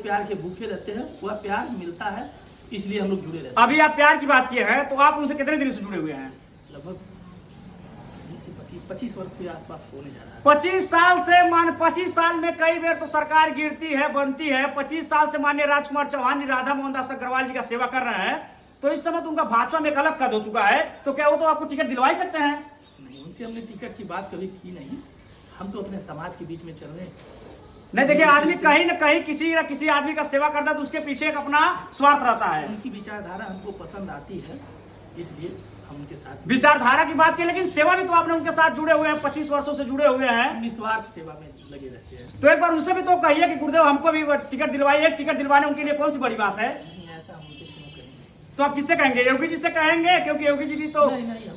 प्यार के भूखे रहते हैं, वह प्यार मिलता है, इसलिए हम लोग जुड़े रहते हैं। अभी आप प्यार की बात किए हैं, तो आप उनसे कितने दिन से जुड़े हुए हैं? लगभग 20 से 25 वर्ष के आसपास होने जा रहा है। 25 साल से 25 साल में कई बार तो सरकार गिरती है, बनती है। 25 साल से माननीय राजकुमार चौहान जी राधा मोहन दास अग्रवाल जी का सेवा कर रहे हैं, तो इस समय तो उनका भाजपा में एक अलग कद हो चुका है, तो क्या वो तो आपको टिकट दिलवा ही सकते हैं? नहीं, उनसे हमने टिकट की बात कभी की नहीं। हम तो अपने समाज के बीच में चल रहे हैं। नहीं, देखिए, आदमी कहीं न कहीं किसी न किसी आदमी का सेवा करता है तो उसके पीछे एक अपना स्वार्थ रहता है। उनकी विचारधारा हमको पसंद आती है, इसलिए हम उनके साथ। विचारधारा की बात की, लेकिन सेवा भी तो आपने उनके साथ जुड़े हुए हैं, 25 वर्षों से जुड़े हुए हैं, निस्वार्थ सेवा में लगे रहते हैं। तो एक बार उनसे भी तो कहिए कि गुरुदेव हमको भी टिकट दिलवाइए। टिकट दिलवाने उनके लिए कौन सी बड़ी बात है? नहीं, ऐसा हम उनसे क्यों कहेंगे? तो आप किससे कहेंगे? योगी जी से कहेंगे? क्योंकि योगी जी भी तो नहीं,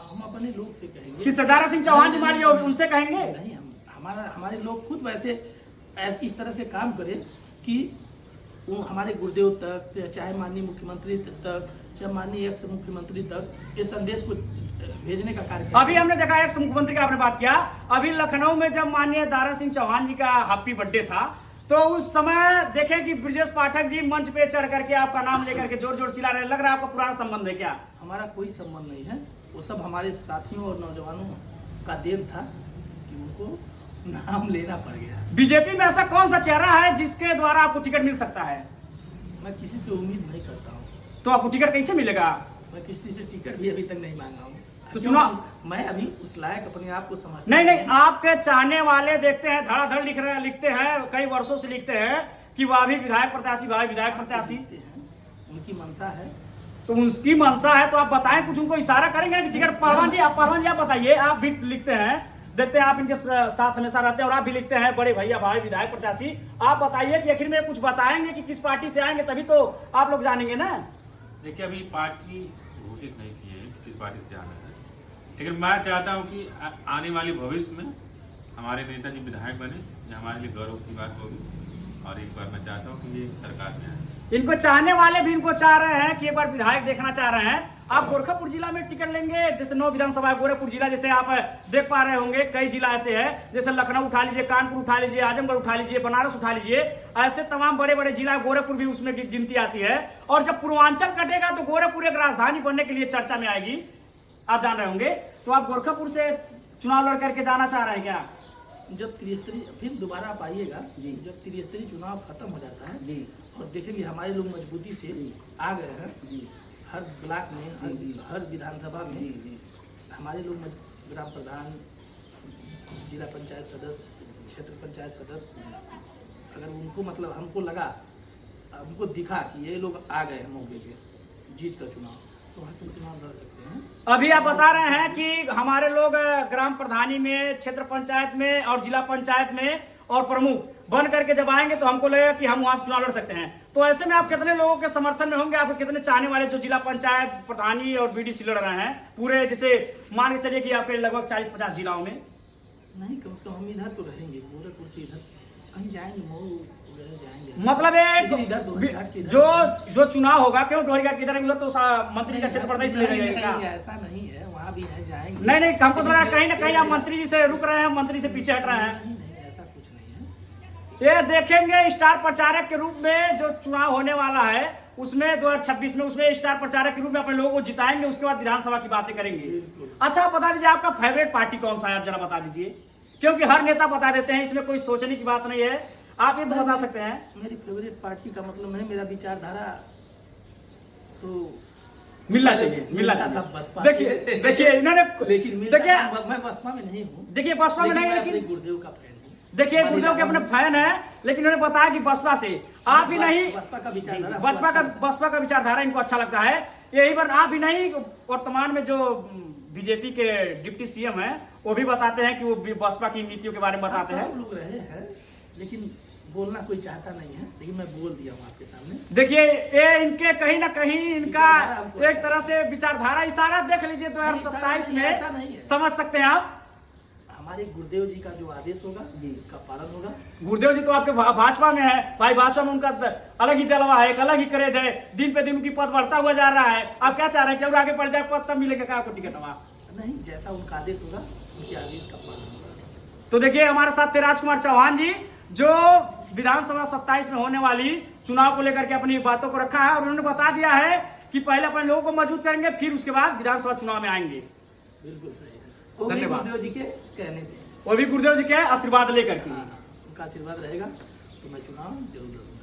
हम अपने लोग से कहेंगे। कि दारा सिंह चौहान जी मान लीजिए, उनसे कहेंगे? नहीं, हमारे लोग खुद वैसे इस तरह से काम करें कि वो हमारे गुरुदेव तक, चाहे माननीय मुख्यमंत्री तक, चाहे माननीय एक्स मुख्यमंत्री तक ये संदेश को भेजने का कार्य। अभी हमने देखा एक्स मुख्यमंत्री का आपने बात किया, अभी लखनऊ में जब माननीय दारा सिंह चौहान जी का हैप्पी बर्थडे था, तो उस समय देखें कि ब्रजेश पाठक जी मंच पे चढ़ करके आपका नाम लेकर के जोर जोर चिल्ला रहे। लग रहा है आपका पुराना संबंध है क्या? हमारा कोई संबंध नहीं है, वो सब हमारे साथियों और नौजवानों का देन था कि उनको नाम लेना पड़ गया। बीजेपी में ऐसा कौन सा चेहरा है जिसके द्वारा आपको टिकट मिल सकता है? मैं किसी से उम्मीद नहीं करता हूँ। तो आपको टिकट कैसे मिलेगा? मैं किसी से टिकट भी अभी तक नहीं मांगा हूँ। तो चुनाव मैं अभी उस लायक अपने आप को समझता नहीं, आपके चाहने वाले देखते हैं धड़ाधड़ लिखते हैं, कई वर्षों से लिखते हैं कि वह भी विधायक प्रत्याशी, भाई विधायक प्रत्याशी। उनकी मंशा है, तो उनकी मंशा है, तो आप बताएं, कुछ उनको इशारा करेंगे कि टिकट। पहलवान जी आप बताइए, आप भी लिखते हैं, देखते हैं आप इनके साथ हमेशा रहते हैं और आप भी लिखते हैं बड़े भैया भाई विधायक प्रत्याशी। आप बताइए कि आखिर में कुछ बताएंगे कि किस पार्टी से आएंगे, तभी तो आप लोग जानेंगे ना। देखिए, अभी पार्टी घोषित नहीं की है किस पार्टी से आना है, लेकिन मैं चाहता हूं कि आने वाले भविष्य में हमारे नेताजी विधायक बने, ये हमारे लिए गौरव की बात होगी। और एक बार मैं चाहता हूं कि ये सरकार में आए। इनको चाहने वाले भी इनको चाह रहे हैं कि एक बार विधायक देखना चाह रहे हैं। आप गोरखपुर जिला में टिकट लेंगे, जैसे 9 विधानसभा गोरखपुर जिला, जैसे आप देख पा रहे होंगे कई जिला ऐसे है, जैसे लखनऊ उठा लीजिए, कानपुर उठा लीजिए, आजमगढ़ उठा लीजिए, बनारस उठा लीजिए, ऐसे तमाम बड़े बड़े जिला, गोरखपुर भी उसमें गिनती आती है। और जब पूर्वांचल कटेगा तो गोरखपुर एक राजधानी बनने के लिए चर्चा में आएगी, आप जान रहे होंगे। तो आप गोरखपुर से चुनाव लड़ करके जाना चाह रहे हैं क्या? जब त्रिस्तरीय फिर दोबारा आप आइएगा जी, जब त्रिस्तरीय चुनाव खत्म हो जाता है जी, और देखेंगे हमारे लोग मजबूती से आ गए हैं जी, हर ब्लॉक में, हर विधानसभा में जी, हमारे लोग ग्राम प्रधान, जिला पंचायत सदस्य, क्षेत्र पंचायत सदस्य, अगर उनको मतलब हमको लगा, हमको दिखा कि ये लोग आ गए हैं मौके पे जीत का चुनाव, तो वहाँ से चुनाव लड़ सकते हैं। अभी आप बता रहे हैं कि हमारे लोग ग्राम प्रधानी में, क्षेत्र पंचायत में और जिला पंचायत में और प्रमुख बन करके जब आएंगे तो हमको लगेगा कि हम वहां से चुनाव लड़ सकते हैं। तो ऐसे में आप कितने लोगों के समर्थन में होंगे? आपके कितने चाहने वाले जो जिला पंचायत प्रधानी और बीडीसी लड़ रहे हैं पूरे, जैसे मान के चलिए कि आपके लगभग 40-50 जिलाओं में? नहीं, कम से कम हम इधर तो रहेंगे, गोरखपुर के इधर कहीं जाएंगे, मऊ वगैरह जाएंगे। मतलब एक जो चुनाव होगा, क्यों डोहरीघाट किधर उधर तो मंत्री का क्षेत्र पड़ता है, इसलिए रहेगा। ऐसा नहीं है, वहाँ भी है, जाएंगे। नहीं, हमको तो लगा कहीं ना कहीं आप मंत्री जी से रुक रहे हैं, मंत्री से पीछे हट रहे हैं। नहीं, ऐसा कुछ नहीं है। ये देखेंगे स्टार प्रचारक के रूप में जो चुनाव होने वाला है, उसमें 2026 में उसमें स्टार प्रचारक के रूप में अपने लोगों को जिताएंगे, उसके बाद विधानसभा की बातें करेंगे। अच्छा, आप बता दीजिए आपका फेवरेट पार्टी कौन सा है? आप जरा बता दीजिए, क्योंकि हर नेता बता देते हैं, इसमें कोई सोचने की बात नहीं है, आप ये तो बता सकते हैं। मेरी फेवरेट पार्टी का मतलब है, मेरा विचारधारा तो मिलना चाहिए। देखिए इन्होंने, लेकिन देखिए मैं बसपा में नहीं हूँ। देखिए बसपा में नहीं, लेकिन गुरुदेव का फैन हूँ। देखिए गुरुदेव के अपने फैन है, लेकिन उन्होंने बताया कि बसपा से आप ही नहीं, बसपा का विचारधारा, बसपा का विचारधारा इनको अच्छा लगता है। यही पर आप ही नहीं, वर्तमान में जो बीजेपी के डिप्टी सीएम है वो भी बताते हैं कि वो बसपा की नीतियों के बारे में बताते हैं। लोग रहे हैं, लेकिन बोलना कोई चाहता नहीं है, लेकिन मैं बोल दिया हूँ आपके सामने। देखिए ये इनके कहीं ना कहीं इनका एक तरह से विचारधारा, इशारा देख लीजिए 2027 में समझ सकते हैं आप। हमारे गुरुदेव जी का जो आदेश होगा जी, उसका पालन होगा। गुरुदेव जी तो आपके भाजपा में है भाई, भाजपा में उनका अलग ही जलवा है, एक अलग ही करेज है, दिन पे दिन उनकी पद बढ़ता हुआ जा रहा है। आप क्या चाह रहे हैं कि और आगे बढ़ जाए पद, तब मिलेगा क्या आपको टिकट? नहीं, जैसा उनका आदेश होगा उनके आदेश का पालन होगा। तो देखिए हमारे साथ थे राजकुमार चौहान जी, जो विधानसभा 27 में होने वाली चुनाव को लेकर के अपनी बातों को रखा है और उन्होंने बता दिया है कि पहले अपने लोगों को मजबूत करेंगे, फिर उसके बाद विधानसभा चुनाव में आएंगे। बिल्कुल सही है। वो भी धन्यवाद। गुरुदेव जी के कहने पे, वो भी गुरुदेव जी के आशीर्वाद लेकर के। उनका आशीर्वाद रहेगा तो मैं चुनाव जरूर लड़ूंगा।